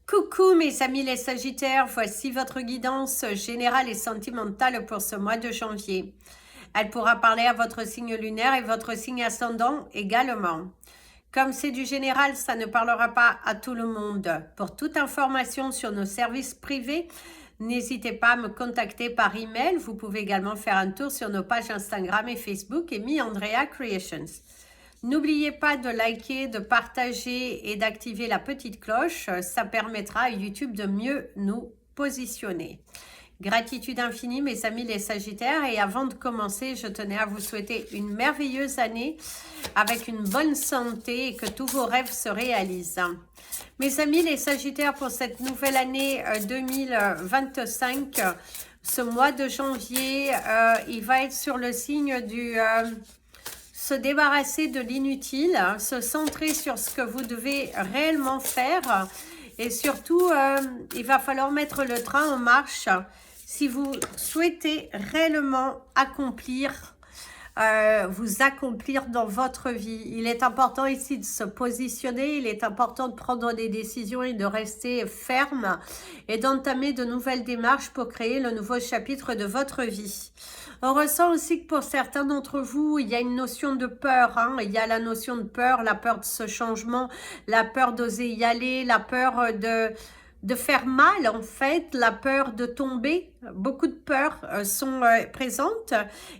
Coucou mes amis les Sagittaires, voici votre guidance générale et sentimentale pour ce mois de janvier. Elle pourra parler à votre signe lunaire et votre signe ascendant également. Comme c'est du général, ça ne parlera pas à tout le monde. Pour toute information sur nos services privés, n'hésitez pas à me contacter par email. Vous pouvez également faire un tour sur nos pages Instagram et Facebook et Andrea Creations. N'oubliez pas de liker, de partager et d'activer la petite cloche. Ça permettra à YouTube de mieux nous positionner. Gratitude infinie mes amis les Sagittaires, et avant de commencer, je tenais à vous souhaiter une merveilleuse année avec une bonne santé et que tous vos rêves se réalisent. Mes amis les Sagittaires, pour cette nouvelle année 2025, ce mois de janvier, il va être sur le signe du... se débarrasser de l'inutile, se centrer sur ce que vous devez réellement faire, et surtout il va falloir mettre le train en marche si vous souhaitez réellement vous accomplir dans votre vie. Il est important ici de se positionner, il est important de prendre des décisions et de rester ferme et d'entamer de nouvelles démarches pour créer le nouveau chapitre de votre vie. On ressent aussi que pour certains d'entre vous, il y a une notion de peur. Il y a la notion de peur, la peur de ce changement, la peur d'oser y aller, la peur de faire mal en fait, la peur de tomber. Beaucoup de peurs sont présentes.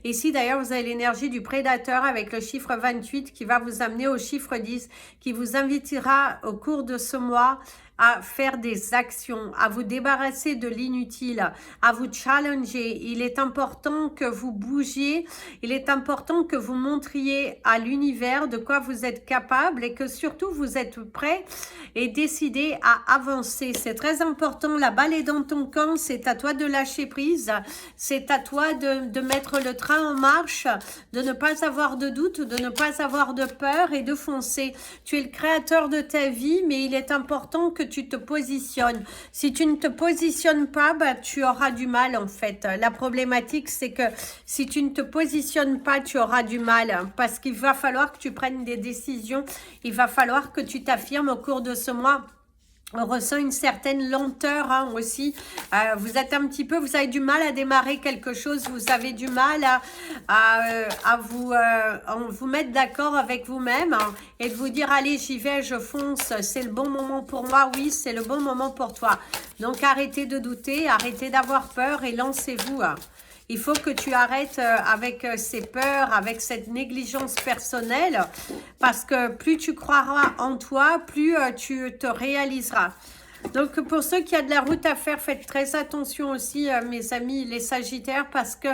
Ici d'ailleurs vous avez l'énergie du prédateur avec le chiffre 28 qui va vous amener au chiffre 10, qui vous invitera au cours de ce mois à faire des actions, à vous débarrasser de l'inutile, à vous challenger. Il est important que vous bougiez, il est important que vous montriez à l'univers de quoi vous êtes capable et que surtout vous êtes prêt et décidé à avancer. C'est très important, la balle est dans ton camp, c'est à toi de lâcher prise, c'est à toi de mettre le train en marche, de ne pas avoir de doute, de ne pas avoir de peur et de foncer. Tu es le créateur de ta vie, mais il est important que tu te positionnes. Si tu ne te positionnes pas, tu auras du mal en fait. La problématique, c'est que si tu ne te positionnes pas, tu auras du mal parce qu'il va falloir que tu prennes des décisions. Il va falloir que tu t'affirmes au cours de ce mois. On ressent une certaine lenteur aussi. Vous êtes un petit peu, vous avez du mal à démarrer quelque chose, vous avez du mal à vous mettre d'accord avec vous-même et de vous dire allez j'y vais, je fonce, c'est le bon moment pour moi, oui c'est le bon moment pour toi. Donc arrêtez de douter, arrêtez d'avoir peur et lancez-vous. Il faut que tu arrêtes avec ces peurs, avec cette négligence personnelle, parce que plus tu croiras en toi, plus tu te réaliseras. Donc pour ceux qui ont de la route à faire, faites très attention aussi mes amis les Sagittaires, parce que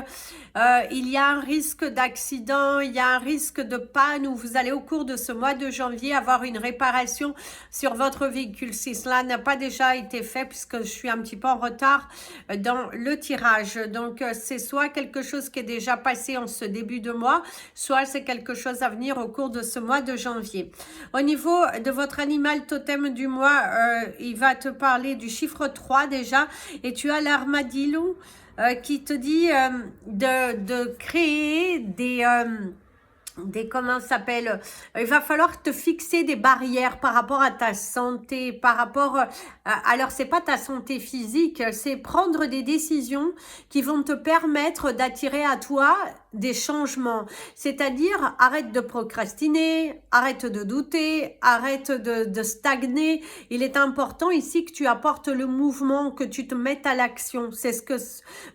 il y a un risque d'accident, il y a un risque de panne où vous allez au cours de ce mois de janvier avoir une réparation sur votre véhicule. Si cela n'a pas déjà été fait, puisque je suis un petit peu en retard dans le tirage. Donc c'est soit quelque chose qui est déjà passé en ce début de mois, soit c'est quelque chose à venir au cours de ce mois de janvier. Au niveau de votre animal totem du mois, il va te parler du chiffre 3 déjà, et tu as l'armadillo qui te dit de créer des comment ça s'appelle, il va falloir te fixer des barrières par rapport à ta santé, par rapport alors c'est pas ta santé physique, c'est prendre des décisions qui vont te permettre d'attirer à toi des changements, c'est-à-dire arrête de procrastiner, arrête de douter, arrête de stagner. Il est important ici que tu apportes le mouvement, que tu te mettes à l'action. C'est ce que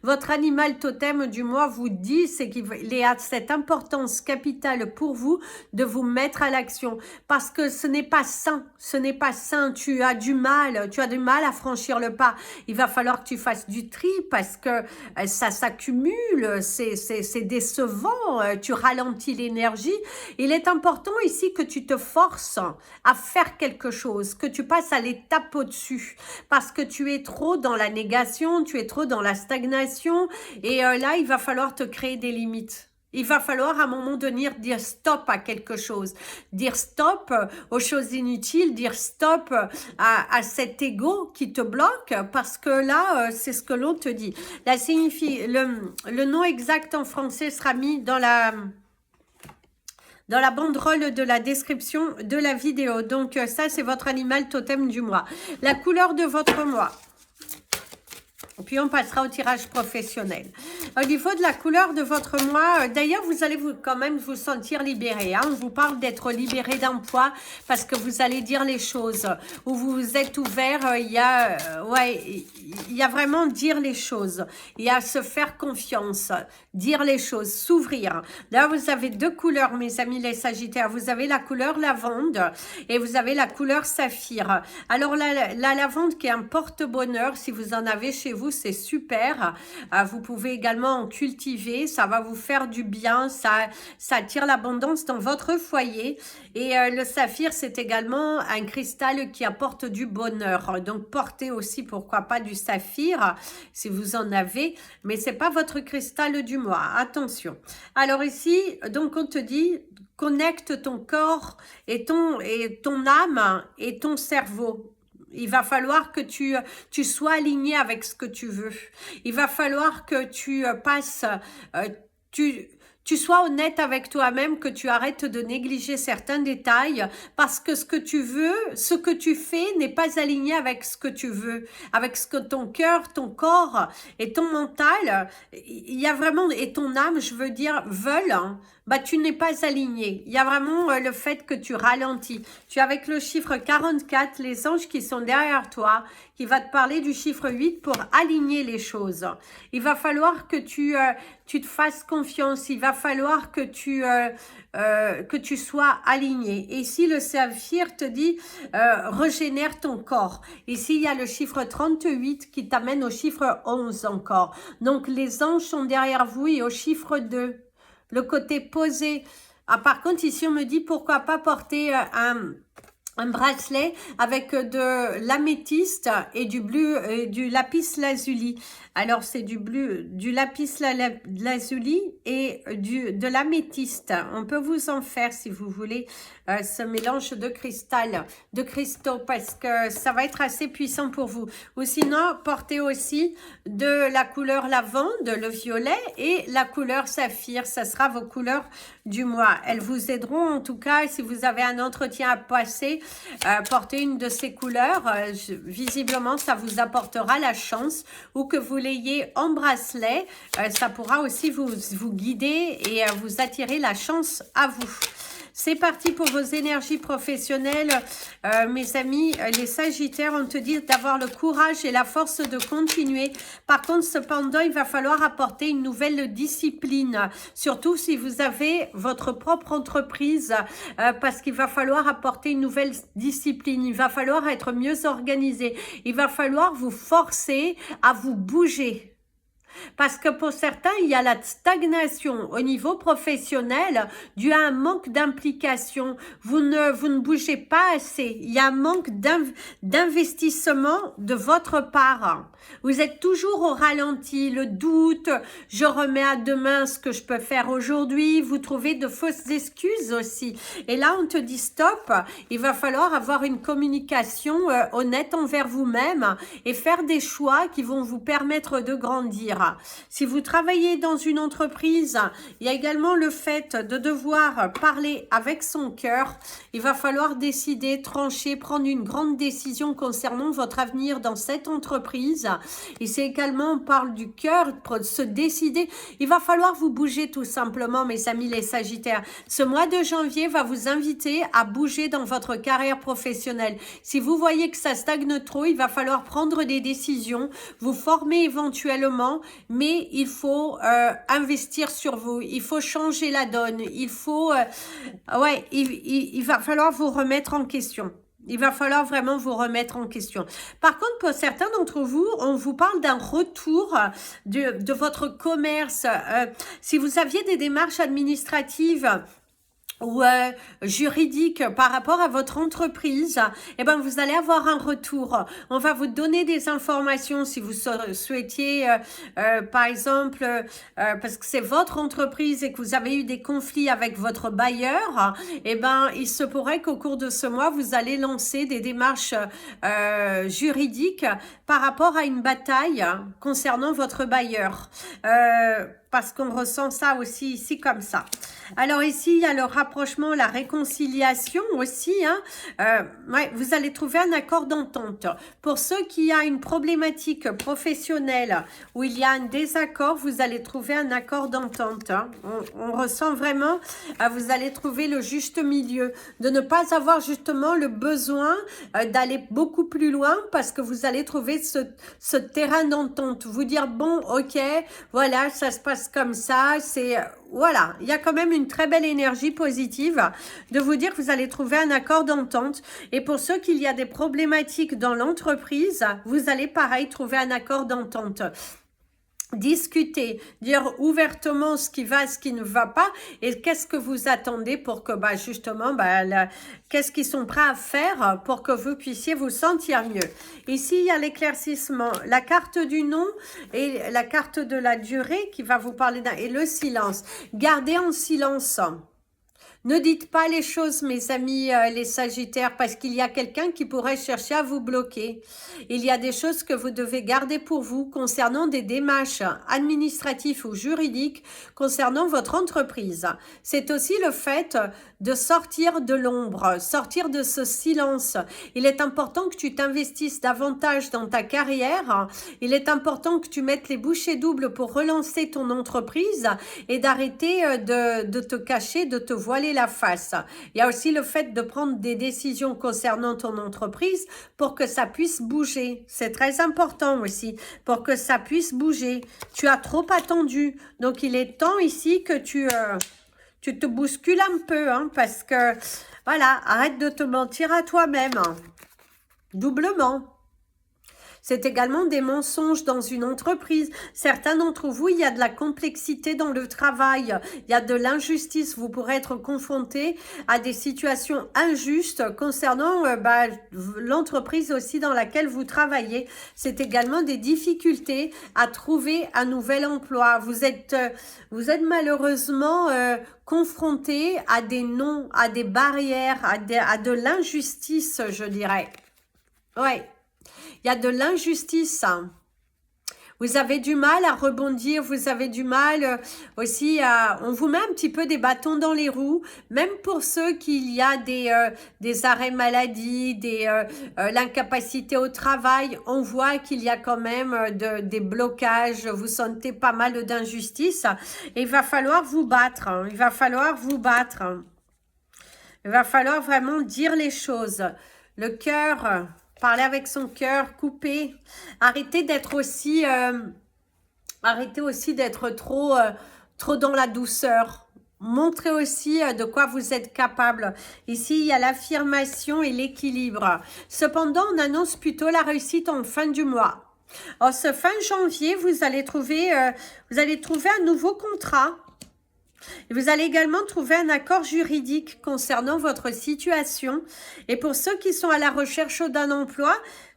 votre animal totem du mois vous dit, c'est qu'il a cette importance capitale pour vous de vous mettre à l'action, parce que ce n'est pas sain, ce n'est pas sain, tu as du mal à franchir le pas. Il va falloir que tu fasses du tri parce que ça s'accumule, c'est décevant, tu ralentis l'énergie. Il est important ici que tu te forces à faire quelque chose, que tu passes à l'étape au-dessus, parce que tu es trop dans la négation, tu es trop dans la stagnation, et là il va falloir te créer des limites. Il va falloir à un moment donné dire stop à quelque chose, dire stop aux choses inutiles, dire stop à cet ego qui te bloque, parce que là, c'est ce que l'on te dit. La signifie, le nom exact en français sera mis dans dans la banderole de la description de la vidéo. Donc ça, c'est votre animal totem du mois. La couleur de votre mois. Puis on passera au tirage professionnel. Au niveau de la couleur de votre mois, d'ailleurs, vous allez quand même vous sentir libéré. Hein. On vous parle d'être libéré d'un poids parce que vous allez dire les choses. Où vous êtes ouvert, il y a vraiment dire les choses. Il y a se faire confiance, dire les choses, s'ouvrir. Là, vous avez deux couleurs, mes amis les Sagittaires. Vous avez la couleur lavande et vous avez la couleur saphir. Alors, la lavande qui est un porte-bonheur, si vous en avez chez vous, c'est super. Vous pouvez également en cultiver, ça va vous faire du bien, ça attire l'abondance dans votre foyer. Et le saphir, c'est également un cristal qui apporte du bonheur. Donc portez aussi, pourquoi pas, du saphir si vous en avez, mais c'est pas votre cristal du mois, attention. Alors ici, donc on te dit connecte ton corps et ton âme et ton cerveau. Il va falloir que tu sois aligné avec ce que tu veux. Il va falloir que tu passes, tu sois honnête avec toi-même, que tu arrêtes de négliger certains détails parce que ce que tu veux, ce que tu fais n'est pas aligné avec ce que tu veux, avec ce que ton cœur, ton corps et ton mental, il y a vraiment, et ton âme, je veux dire, veulent, hein, bah tu n'es pas aligné. Il y a vraiment le fait que tu ralentis. Tu es avec le chiffre 44, les anges qui sont derrière toi, qui va te parler du chiffre 8 pour aligner les choses. Il va falloir que tu te fasses confiance. Il va falloir que tu sois aligné. Et ici, le saphir te dit régénère ton corps. Ici, il y a le chiffre 38 qui t'amène au chiffre 11 encore. Donc, les anges sont derrière vous et au chiffre 2. Le côté posé. Ah, par contre, ici, on me dit pourquoi pas porter un bracelet avec de l'améthyste et du lapis lazuli. Alors, c'est du lapis lazuli et de l'améthyste. On peut vous en faire si vous voulez ce mélange de cristaux, parce que ça va être assez puissant pour vous. Ou sinon, portez aussi de la couleur lavande, le violet, et la couleur saphir. Ça sera vos couleurs du mois. Elles vous aideront en tout cas si vous avez un entretien à passer. Portez une de ces couleurs. Visiblement, ça vous apportera la chance, ou que vous l'ayez en bracelet. Ça pourra aussi vous guider et vous attirer la chance à vous. C'est parti pour vos énergies professionnelles, mes amis, les Sagittaires. On te dit d'avoir le courage et la force de continuer. Par contre, cependant, il va falloir apporter une nouvelle discipline, surtout si vous avez votre propre entreprise, parce qu'il va falloir apporter une nouvelle discipline. Il va falloir être mieux organisé. Il va falloir vous forcer à vous bouger. Parce que pour certains, il y a la stagnation au niveau professionnel dû à un manque d'implication. Vous ne bougez pas assez. Il y a un manque d'investissement de votre part. Vous êtes toujours au ralenti, le doute, je remets à demain ce que je peux faire aujourd'hui. Vous trouvez de fausses excuses aussi. Et là, on te dit stop. Il va falloir avoir une communication honnête envers vous-même et faire des choix qui vont vous permettre de grandir. Si vous travaillez dans une entreprise, il y a également le fait de devoir parler avec son cœur. Il va falloir décider, trancher, prendre une grande décision concernant votre avenir dans cette entreprise. Et c'est également, on parle du cœur, pour se décider. Il va falloir vous bouger tout simplement, mes amis les Sagittaires. Ce mois de janvier va vous inviter à bouger dans votre carrière professionnelle. Si vous voyez que ça stagne trop, il va falloir prendre des décisions, vous former éventuellement, mais il faut investir sur vous. Il faut changer la donne. Il faut, il va falloir vous remettre en question. Il va falloir vraiment vous remettre en question. Par contre, pour certains d'entre vous, on vous parle d'un retour de votre commerce. Si vous aviez des démarches administratives ou juridique par rapport à votre entreprise, eh ben vous allez avoir un retour. On va vous donner des informations si vous souhaitiez, par exemple, parce que c'est votre entreprise et que vous avez eu des conflits avec votre bailleur, eh ben il se pourrait qu'au cours de ce mois, vous allez lancer des démarches juridiques par rapport à une bataille concernant votre bailleur. parce qu'on ressent ça aussi ici comme ça. Alors ici, il y a le rapprochement, la réconciliation aussi. Hein. Ouais, vous allez trouver un accord d'entente. Pour ceux qui ont une problématique professionnelle où il y a un désaccord, vous allez trouver un accord d'entente. Hein. On ressent vraiment, vous allez trouver le juste milieu, de ne pas avoir justement le besoin d'aller beaucoup plus loin parce que vous allez trouver ce terrain d'entente. Vous dire, bon, ok, voilà, ça se passe comme ça, c'est... Voilà, il y a quand même une très belle énergie positive de vous dire que vous allez trouver un accord d'entente. Et pour ceux qu'il y a des problématiques dans l'entreprise, vous allez pareil trouver un accord d'entente. Discuter, dire ouvertement ce qui va, ce qui ne va pas et qu'est-ce que vous attendez pour que justement qu'est-ce qu'ils sont prêts à faire pour que vous puissiez vous sentir mieux. Ici il y a l'éclaircissement, la carte du nom et la carte de la durée qui va vous parler et le silence. Gardez en silence. Ne dites pas les choses, mes amis, les Sagittaires, parce qu'il y a quelqu'un qui pourrait chercher à vous bloquer. Il y a des choses que vous devez garder pour vous concernant des démarches administratives ou juridiques concernant votre entreprise. C'est aussi le fait de sortir de l'ombre, sortir de ce silence. Il est important que tu t'investisses davantage dans ta carrière. Il est important que tu mettes les bouchées doubles pour relancer ton entreprise et d'arrêter de te cacher, de te voiler la face. Il y a aussi le fait de prendre des décisions concernant ton entreprise pour que ça puisse bouger. C'est très important aussi, pour que ça puisse bouger. Tu as trop attendu. Donc, il est temps ici que tu te bouscules un peu, hein, parce que, voilà, arrête de te mentir à toi-même. Doublement. C'est également des mensonges dans une entreprise. Certains d'entre vous, il y a de la complexité dans le travail. Il y a de l'injustice. Vous pourrez être confronté à des situations injustes concernant l'entreprise aussi dans laquelle vous travaillez. C'est également des difficultés à trouver un nouvel emploi. Vous êtes malheureusement confronté à des noms, à des barrières, à de l'injustice, je dirais. Ouais. Il y a de l'injustice. Vous avez du mal à rebondir, vous avez du mal aussi à... On vous met un petit peu des bâtons dans les roues, même pour ceux qui y a des arrêts maladie, l'incapacité au travail, on voit qu'il y a quand même des blocages, vous sentez pas mal d'injustice. Et il va falloir vous battre, hein, il va falloir vous battre. Il va falloir vraiment dire les choses. Le cœur... Parler avec son cœur, couper. Arrêtez d'être aussi... arrêtez aussi d'être trop dans la douceur. Montrez aussi de quoi vous êtes capable. Ici, il y a l'affirmation et l'équilibre. Cependant, on annonce plutôt la réussite en fin du mois. En ce fin janvier, vous allez trouver un nouveau contrat. Et vous allez également trouver un accord juridique concernant votre situation. Et pour ceux qui sont à la recherche d'un emploi,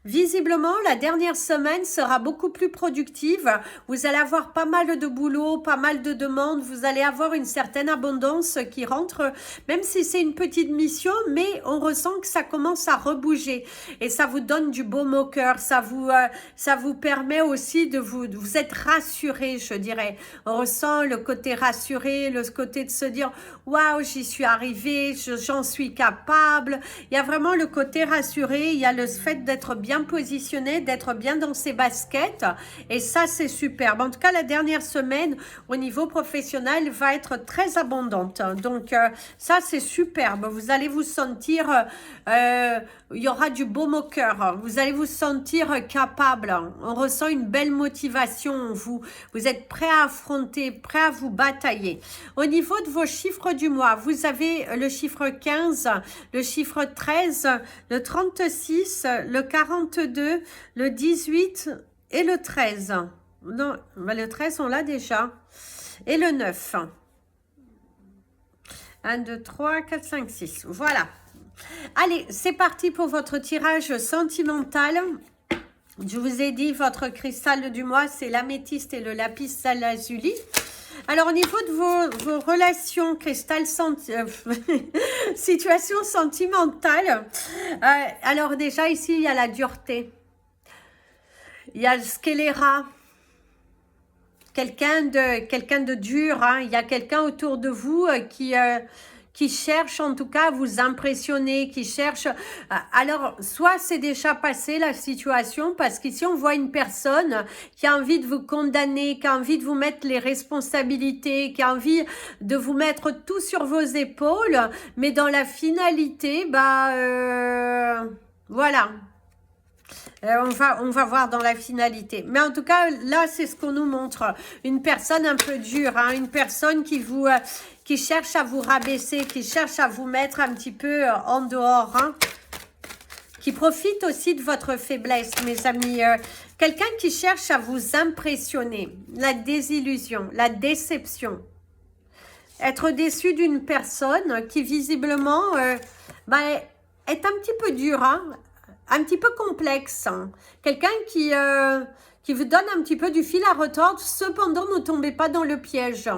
visiblement, la dernière semaine sera beaucoup plus productive. Vous allez avoir pas mal de boulot, pas mal de demandes. Vous allez avoir une certaine abondance qui rentre, même si c'est une petite mission, mais on ressent que ça commence à rebouger. Et ça vous donne du baume au cœur. Ça vous permet aussi de vous être rassuré, je dirais. On ressent le côté rassuré, le côté de se dire « Waouh, j'y suis arrivé, j'en suis capable ». Il y a vraiment le côté rassuré, il y a le fait d'être bien positionné, d'être bien dans ses baskets. Et ça, c'est superbe. En tout cas, la dernière semaine, au niveau professionnel, va être très abondante. Donc, ça, c'est superbe. Vous allez vous sentir... il y aura du baume au cœur. Vous allez vous sentir capable. On ressent une belle motivation en vous. Vous êtes prêt à affronter, prêt à vous batailler. Au niveau de vos chiffres du mois, vous avez le chiffre 15, le chiffre 13, le 36, le 42, le 18 et le 13. Non, le 13, on l'a déjà. Et le 9. 1, 2, 3, 4, 5, 6. Voilà. Allez, c'est parti pour votre tirage sentimental. Je vous ai dit, votre cristal du mois, c'est l'améthyste et le lapis lazuli. Alors, au niveau de vos relations, cristal, situation sentimentale, alors déjà, ici, il y a la dureté. Il y a le scélérat. quelqu'un de dur, hein. Il y a quelqu'un autour de vous qui cherche en tout cas à vous impressionner, qui cherche... Alors, soit c'est déjà passé la situation, parce qu'ici on voit une personne qui a envie de vous condamner, qui a envie de vous mettre les responsabilités, qui a envie de vous mettre tout sur vos épaules, mais dans la finalité, voilà. On va voir dans la finalité. Mais en tout cas, là, c'est ce qu'on nous montre. Une personne un peu dure, hein, une personne qui cherche à vous rabaisser, qui cherche à vous mettre un petit peu en dehors, hein, qui profite aussi de votre faiblesse, mes amis. Quelqu'un qui cherche à vous impressionner. La désillusion, la déception. Être déçu d'une personne qui, visiblement, est un petit peu dure, hein, un petit peu complexe, hein. Quelqu'un qui vous donne un petit peu du fil à retordre, cependant ne tombez pas dans le piège.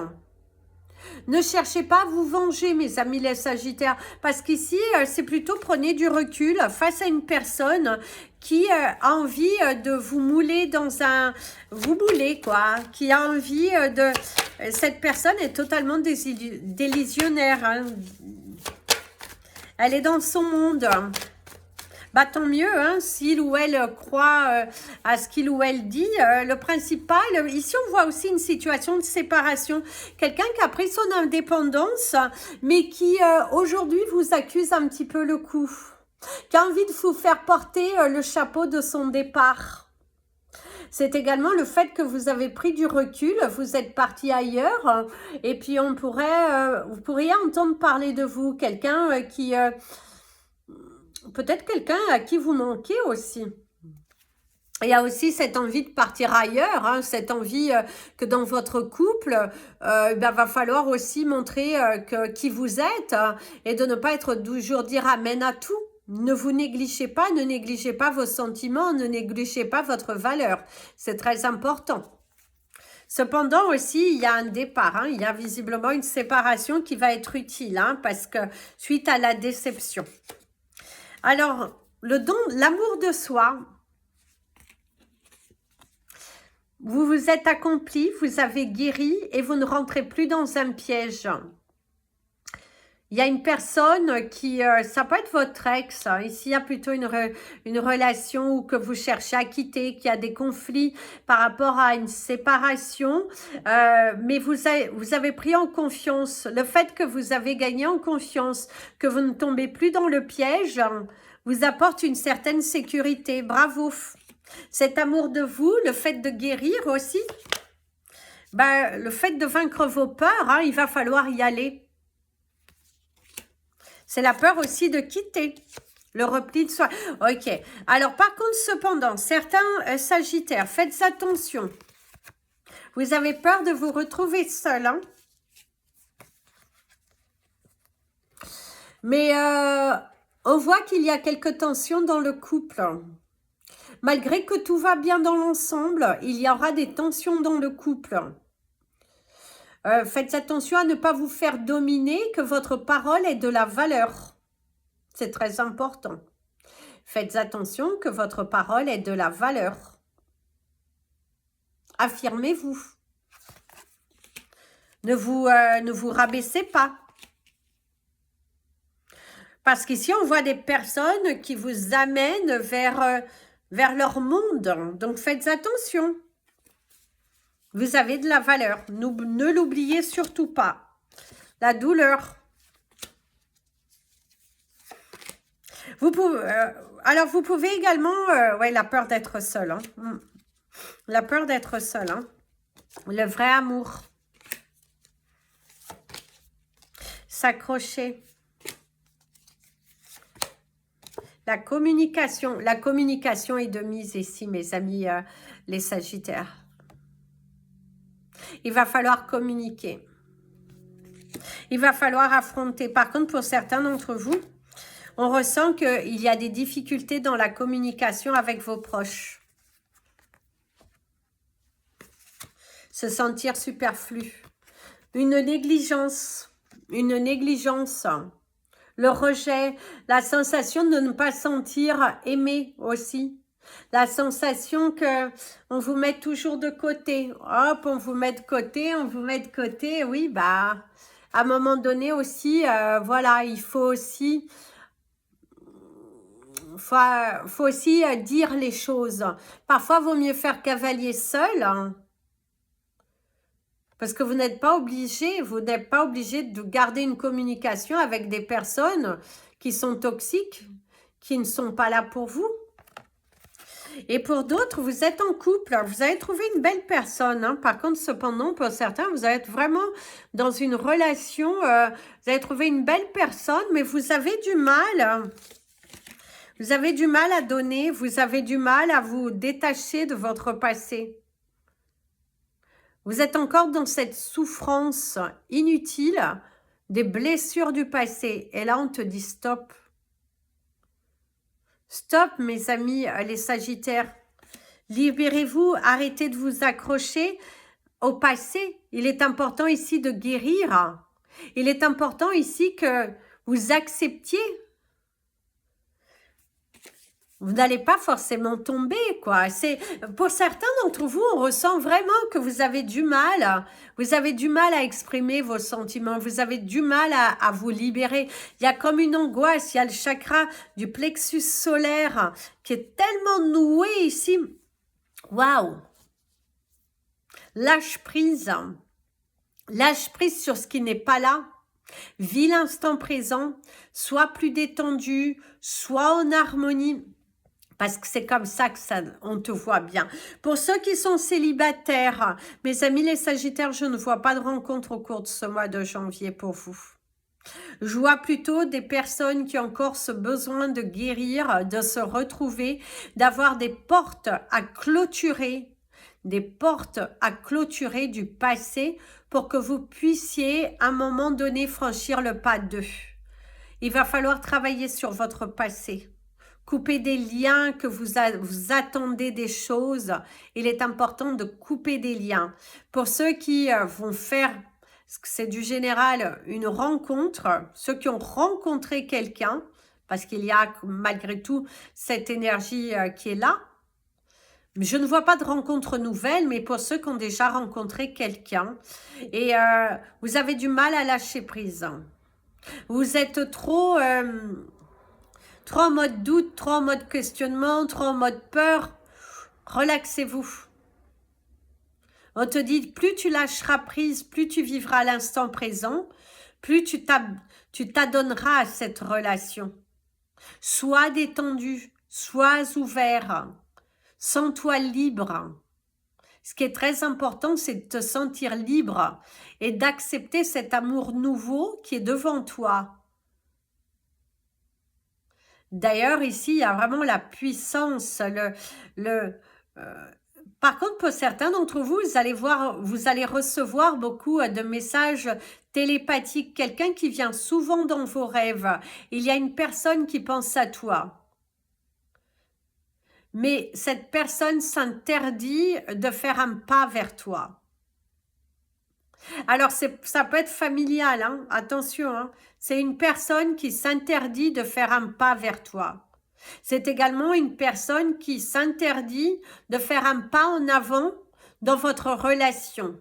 Ne cherchez pas à vous venger, mes amis les Sagittaires, parce qu'ici, c'est plutôt prenez du recul face à une personne qui a envie de vous mouler dans un... Vous mouler, quoi, qui a envie de... Cette personne est totalement délusionnaire, hein. Elle est dans son monde. Tant mieux, hein, s'il ou elle croit à ce qu'il ou elle dit. Le principal, ici on voit aussi une situation de séparation. Quelqu'un qui a pris son indépendance, mais qui aujourd'hui vous accuse un petit peu le coup. Qui a envie de vous faire porter le chapeau de son départ. C'est également le fait que vous avez pris du recul, vous êtes parti ailleurs, et puis vous pourriez entendre parler de vous. Quelqu'un qui... Peut-être quelqu'un à qui vous manquez aussi. Il y a aussi cette envie de partir ailleurs, hein, cette envie que dans votre couple, va falloir aussi montrer qui vous êtes et de ne pas être toujours dire amen à tout. Ne vous négligez pas, ne négligez pas vos sentiments, ne négligez pas votre valeur. C'est très important. Cependant aussi, il y a un départ, hein, il y a visiblement une séparation qui va être utile, hein, parce que suite à la déception. Alors, le don, l'amour de soi, vous vous êtes accompli, vous avez guéri et vous ne rentrez plus dans un piège. Il y a une personne qui, ça peut être votre ex, hein, ici il y a plutôt une relation où que vous cherchez à quitter, qui a des conflits par rapport à une séparation, mais vous avez pris en confiance, le fait que vous avez gagné en confiance, que vous ne tombez plus dans le piège, vous apporte une certaine sécurité. Bravo. Cet amour de vous, le fait de guérir aussi, le fait de vaincre vos peurs, hein, il va falloir y aller. C'est la peur aussi de quitter, le repli de soi. Ok. Alors, par contre, cependant, certains Sagittaires, faites attention. Vous avez peur de vous retrouver seul, hein. Mais on voit qu'il y a quelques tensions dans le couple. Malgré que tout va bien dans l'ensemble, il y aura des tensions dans le couple. Faites attention à ne pas vous faire dominer, que votre parole ait de la valeur. C'est très important. Faites attention que votre parole ait de la valeur. Affirmez-vous. Ne vous rabaissez pas. Parce qu'ici, on voit des personnes qui vous amènent vers leur monde. Donc, faites attention. Vous avez de la valeur. Ne l'oubliez surtout pas. La douleur. Vous pouvez également... la peur d'être seul. Hein. La peur d'être seul. Hein. Le vrai amour. S'accrocher. La communication est de mise ici, mes amis, les Sagittaires. Il va falloir communiquer. Il va falloir affronter. Par contre, pour certains d'entre vous, on ressent qu'il y a des difficultés dans la communication avec vos proches. Se sentir superflu. Une négligence. Le rejet, la sensation de ne pas sentir aimé aussi. La sensation que on vous met toujours de côté. Hop, on vous met de côté, on vous met de côté. Oui, bah, à un moment donné aussi, voilà, il faut aussi, faut aussi dire les choses. Parfois, il vaut mieux faire cavalier seul, hein, parce que vous n'êtes pas obligé de garder une communication avec des personnes qui sont toxiques, qui ne sont pas là pour vous. Et pour d'autres, vous êtes en couple, vous avez trouvé une belle personne. Hein. Par contre, cependant, pour certains, vous êtes vraiment dans une relation, vous avez trouvé une belle personne, mais vous avez du mal. Vous avez du mal à donner, vous avez du mal à vous détacher de votre passé. Vous êtes encore dans cette souffrance inutile des blessures du passé. Et là, on te dit stop. Stop, mes amis, les Sagittaires. Libérez-vous, arrêtez de vous accrocher au passé. Il est important ici de guérir. Il est important ici que vous acceptiez. Vous n'allez pas forcément tomber, quoi. Pour certains d'entre vous, on ressent vraiment que vous avez du mal. Vous avez du mal à exprimer vos sentiments. Vous avez du mal à vous libérer. Il y a comme une angoisse. Il y a le chakra du plexus solaire qui est tellement noué ici. Waouh! Lâche prise. Lâche prise sur ce qui n'est pas là. Vis l'instant présent. Sois plus détendu. Sois en harmonie. Parce que c'est comme ça que on te voit bien. Pour ceux qui sont célibataires, mes amis les Sagittaires, je ne vois pas de rencontre au cours de ce mois de janvier pour vous. Je vois plutôt des personnes qui ont encore ce besoin de guérir, de se retrouver, d'avoir des portes à clôturer, du passé pour que vous puissiez à un moment donné franchir le pas 2. Il va falloir travailler sur votre passé. Couper des liens que vous attendez des choses. Il est important de couper des liens. Pour ceux qui vont faire, c'est du général, une rencontre, ceux qui ont rencontré quelqu'un, parce qu'il y a malgré tout cette énergie qui est là. Je ne vois pas de rencontre nouvelle, mais pour ceux qui ont déjà rencontré quelqu'un, et vous avez du mal à lâcher prise. Vous êtes trop en mode doute, trop en mode questionnement, trop en mode peur. Relaxez-vous. On te dit, plus tu lâcheras prise, plus tu vivras l'instant présent, plus tu t'adonneras à cette relation. Sois détendu, sois ouvert, sens-toi libre. Ce qui est très important, c'est de te sentir libre et d'accepter cet amour nouveau qui est devant toi. D'ailleurs, ici, il y a vraiment la puissance. Par contre, pour certains d'entre vous, vous allez recevoir beaucoup de messages télépathiques. Quelqu'un qui vient souvent dans vos rêves. Il y a une personne qui pense à toi. Mais cette personne s'interdit de faire un pas vers toi. Alors, ça peut être familial, hein, attention, hein. C'est une personne qui s'interdit de faire un pas vers toi. C'est également une personne qui s'interdit de faire un pas en avant dans votre relation.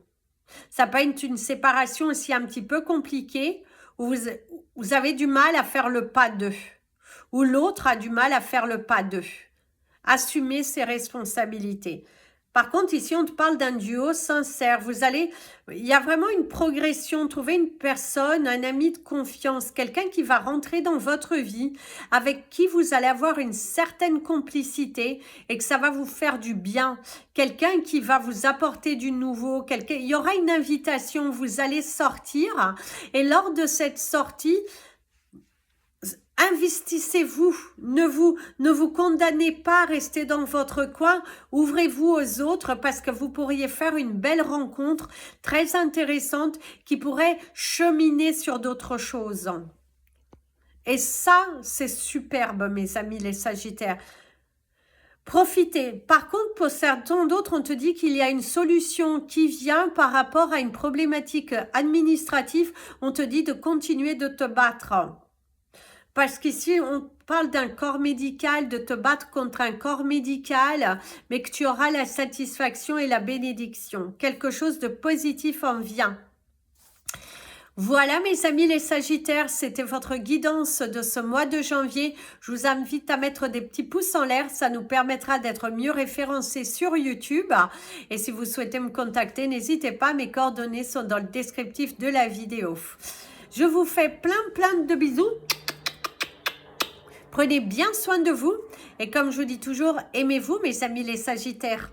Ça peut être une séparation aussi un petit peu compliquée, où vous avez du mal à faire le pas 2, ou l'autre a du mal à faire le pas 2. Assumez ses responsabilités. Par contre, ici, on te parle d'un duo sincère. Il y a vraiment une progression. Trouver une personne, un ami de confiance, quelqu'un qui va rentrer dans votre vie, avec qui vous allez avoir une certaine complicité et que ça va vous faire du bien. Quelqu'un qui va vous apporter du nouveau. Il y aura une invitation, vous allez sortir et lors de cette sortie, investissez-vous, ne vous condamnez pas à rester dans votre coin, ouvrez-vous aux autres parce que vous pourriez faire une belle rencontre très intéressante qui pourrait cheminer sur d'autres choses. Et ça, c'est superbe, mes amis les Sagittaires. Profitez. Par contre, pour certains d'autres, on te dit qu'il y a une solution qui vient par rapport à une problématique administrative. On te dit de continuer de te battre. Parce qu'ici, on parle d'un corps médical, de te battre contre un corps médical, mais que tu auras la satisfaction et la bénédiction. Quelque chose de positif en vient. Voilà mes amis les Sagittaires, c'était votre guidance de ce mois de janvier. Je vous invite à mettre des petits pouces en l'air, ça nous permettra d'être mieux référencés sur YouTube. Et si vous souhaitez me contacter, n'hésitez pas, mes coordonnées sont dans le descriptif de la vidéo. Je vous fais plein de bisous. Prenez bien soin de vous et comme je vous dis toujours, aimez-vous mes amis les Sagittaires.